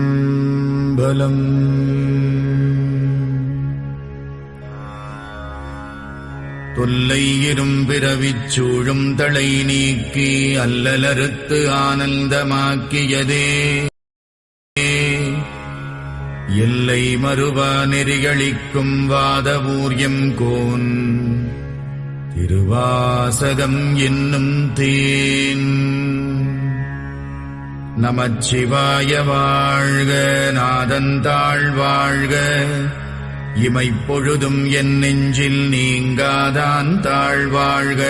திருச்சிற்றம்பலம். தொல்லை இரும்பிறவிச் சூழும் தளை நீக்கி அல்லலறுத்து ஆனந்தமாக்கியதே எல்லை மறுவா நெறிகளிக்கும் வாதவூர்யம் கோன் திருவாசகம் என்னும் தேன். நமச்சிவாய வாழ்க, நாதந்தாள் வாழ்க, இமைப்பொழுதும் என் நெஞ்சில் நீங்காதான் தாழ்வாழ்க.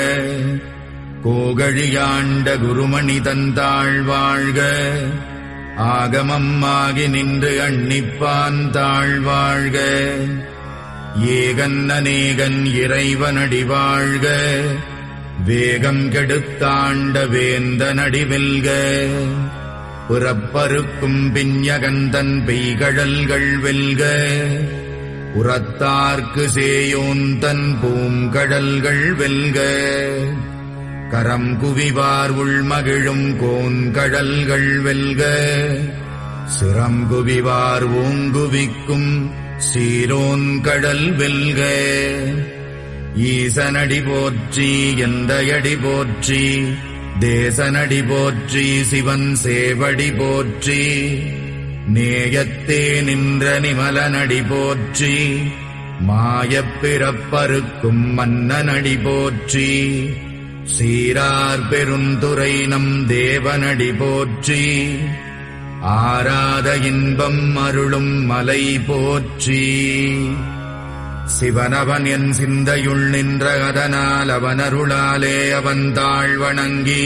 கோகழியாண்ட குருமணி தந்தாள் வாழ்க, ஆகமம் ஆகி நின்று அன்னிப்பான் தாழ்வாழ்க. ஏகன் அநேகன் இறைவனடி வாழ்க, வேகம் கெடுத்தாண்ட வேந்தனடி வெல்க. புறப்பருக்கும் பிஞகந்தன் பெய்கழல்கள் வெல்க, உரத்தார்க்கு சேயோன் தன் பூங்கடல்கள் வெல்க. கரம் குவிவார் உள்மகிழும் கோன்கடல்கள் வெல்க, சிரம் குவிவார் ஓங்குவிக்கும் சீரோன் கடல் வெல்க. ஈசனடி போற்றி, எந்தையடி போற்றி, தேசனடி போற்றி, சிவன் சேவடி போற்றி. நேயத்தே நின்ற நிமலனடி போற்றி, மாயப் பிறப்பறுக்கும் மன்னனடி போற்றி. சீரார் பெருந்துரை நம் தேவனடி போற்றி, ஆராத இன்பம் அருளும் மலை போற்றி. சிவனவன் என் சிந்தையுள் நின்ற அதனால் அவனருளாலே அவன் தாழ் வணங்கி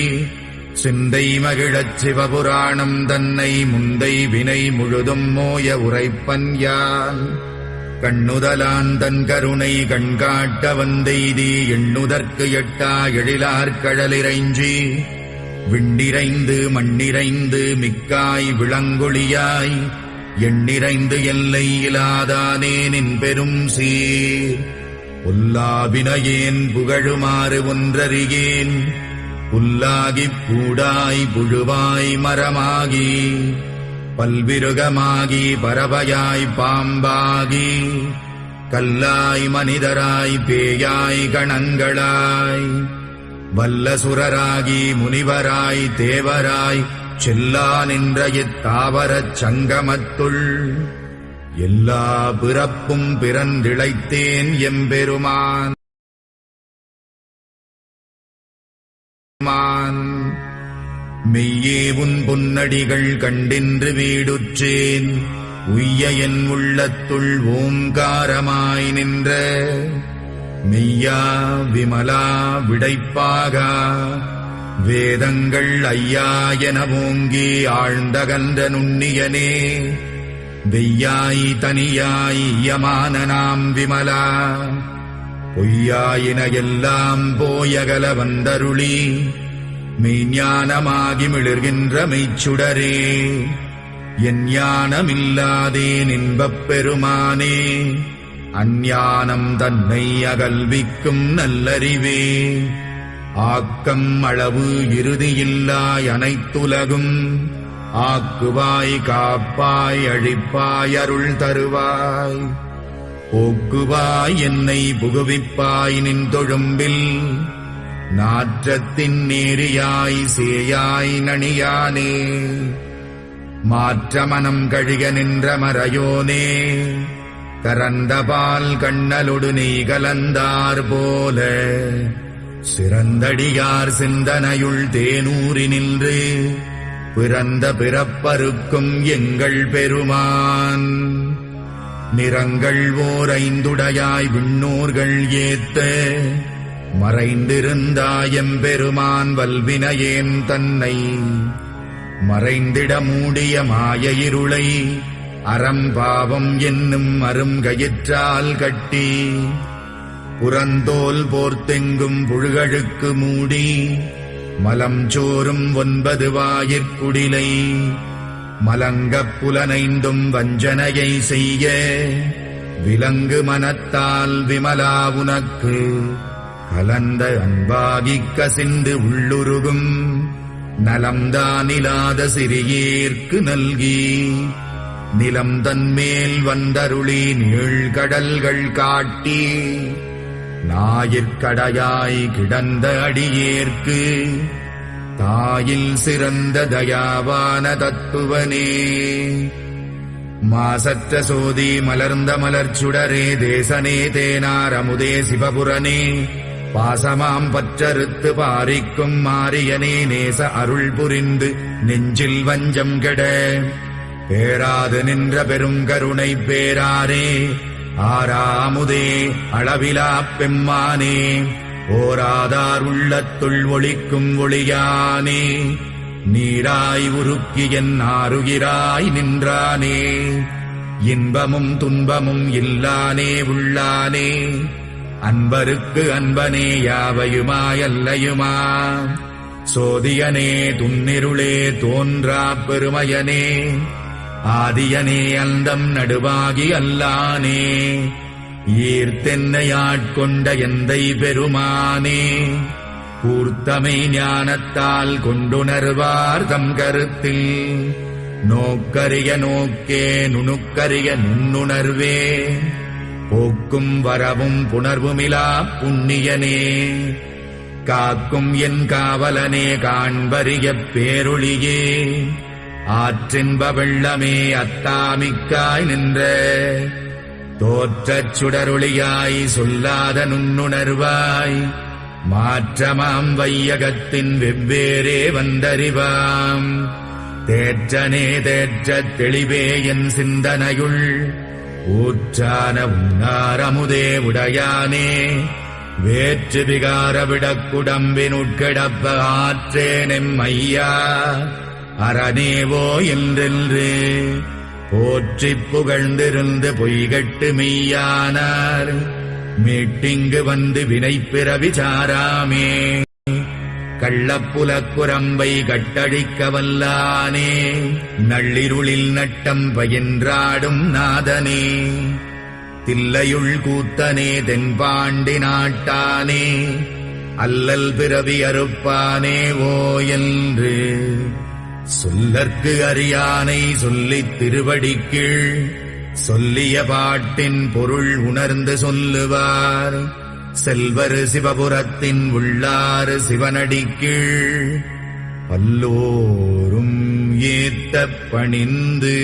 சிந்தை மகிழச் சிவபுராணம் தன்னை முந்தை வினை முழுதும் மோய உரைப்பன் யான். கண்ணுதலான் தன் கருணை கண்காட்ட வந்தெய்தி எண்ணுதற்கு எட்டா எழிலார்கடலிறைஞ்சி விண்டிரைந்து மண்ணிறைந்து மிக்காய் விளங்கொழியாய் எண்ணிறைந்து எல்லை இலாதானே நின் பெரும் சீர். புல்லாவினையேன் புகழுமாறு ஒன்றறியேன், புல்லாகிப் பூடாய் புழுவாய் மரமாகி பல்விருகமாகி பறவையாய் பாம்பாகி கல்லாய் மனிதராய் பேயாய் கணங்களாய் வல்லசுரராகி முனிவராய் தேவராய் செல்லா நின்ற இத்தாவரச் சங்கமத்துள் எல்லா பிறப்பும் பிறந்திழைத்தேன் எம்பெருமான். மெய்யே உன் பொன்னடிகள் கண்டின்று வீடுற்றேன், உய்ய என் உள்ளத்துள் ஓங்காரமாய் நின்ற மெய்யா விமலா விடைப்பாகா வேதங்கள் ஐயா என ஓங்கி ஆழ்ந்தகன்ற நுண்ணியனே. வெய்யாய் தனியாய் யமான நாம் விமலா, பொய்யாயின எல்லாம் போயகல வந்தருளி மெய்ஞானமாகி மிளிர்கின்ற மெய்ச்சுடரே. என் ஞானமில்லாதேன் இன்பப் பெருமானே, அஞ்ஞானம் தன்னை அகல்விக்கும் நல்லறிவே. ஆக்கம் அளவு இறுதியில்லாய் அனைத்துலகும் ஆக்குவாய் காப்பாய் அழிப்பாய் அருள் தருவாய். போக்குவாய் என்னை புகுவிப்பாய் நின் தொழும்பில், நாற்றத்தின் நேரியாய் சேயாய் நணியானே. மாற்றமனம் கழிக நின்ற மறையோனே, கரந்தபால் கண்ணலொடு நெய் கலந்தார் போல சிறந்தடியார் சிந்தனையுள் தேனூறி நின்று பிறந்த பிறப்பறுக்கும் எங்கள் பெருமான். நிறங்கள் ஓர் ஐந்துடையாய் விண்ணோர்கள் ஏத்த மறைந்திருந்தாயம் பெருமான் வல்வினையேன் தன்னை மறைந்திட மூடிய மாய இருளை அறம்பாவம் என்னும் அருங்கயிற்றால் கட்டி புறந்தோல் போர்த்தெங்கும் புழுகழுக்கு மூடி மலம் சோறும் 9 விலங்கு மனத்தால் விமலா உனக்கு கலந்த அன்பாகிக் கசிந்து உள்ளுருகும் நலம்தானிலாத சிறியேற்கு நல்கி நிலம் தன்மேல் வந்தருளி நீழ்கடல்கள் காட்டி ஞாயிற்கடையாய் கிடந்த அடியேற்கு தாயில் சிறந்த தயாவான தத்துவனே. மாசற்ற சோதி மலர்ந்த மலர்ச்சுடரே தேசனே தேனார் அமுதே சிவபுரனே பாசமாம் பற்றறுத்து பாரிக்கும் மாரியனே நேச அருள் புரிந்து நெஞ்சில் வஞ்சம் கெட பேராது நின்ற பெருங்கருணை பேராரே ஆராமுதே அளவிலாப் பெம்மானே ஓராதார் உள்ளத்துள் ஒளிக்கும் ஒளியானே நீராய் உருக்கி என் ஆருகிறாய் நின்றானே இன்பமும் துன்பமும் இல்லானே உள்ளானே அன்பருக்கு அன்பனே யாவையுமாயல்லையுமா சோதியனே துன்னிருளே தோன்றாப் பெருமையனே ஆதியனே அந்தம் நடுவாகி அல்லானே ஈர்த்தென்னையாட்கொண்ட எந்தை பெருமானே கூர்த்தமை ஞானத்தால் கொண்டுணர்வார் தம் கருத்தில் நோக்கரிய நோக்கே நுணுக்கரிய நுண்ணுணர்வே போக்கும் வரவும் புணர்வுமிலா புண்ணியனே காக்கும் என் காவலனே காண்பரிய பேரொளியே ஆற்றின்ப வெள்ளமே அத்தாமிக்காய் நின்ற தோற்றச் சுடரொளியாய் சொல்லாத நுண்ணுணர்வாய் மாற்றமாம் வையகத்தின் வெவ்வேறே வந்தறிவாம் தேற்றனே தேற்றத் தெளிவே என் சிந்தனையுள் ஊற்றான உன்னாரமுதே உடையானே வேற்று விகார விடக்குடம்பினுட்கிடப்ப ஆற்றேனெம் ஐயா அரணேவோ என்றென்று போற்றிப் புகழ்ந்திருந்து பொய்கட்டு மெய்யானார் மீட்டிங்கு வந்து வினைப்பிறவி சாராமே கள்ளப்புலக்குரம்பை கட்டழிக்க வல்லானே நள்ளிருளில் நட்டம் பயின்றாடும் நாதனே தில்லையுள் கூத்தனே தென்பாண்டி நாட்டானே அல்லல் பிறவி அறுப்பானே ஓ என்று சொல்லற்கு அறியானை சொல்லித் திருவடிக்கீழ் சொல்லிய பாட்டின் பொருள் உணர்ந்து சொல்லுவார் செல்வர் சிவபுரத்தின் உள்ளாறு சிவனடிக்கீழ் பல்லோரும் ஏத்தப் பணிந்து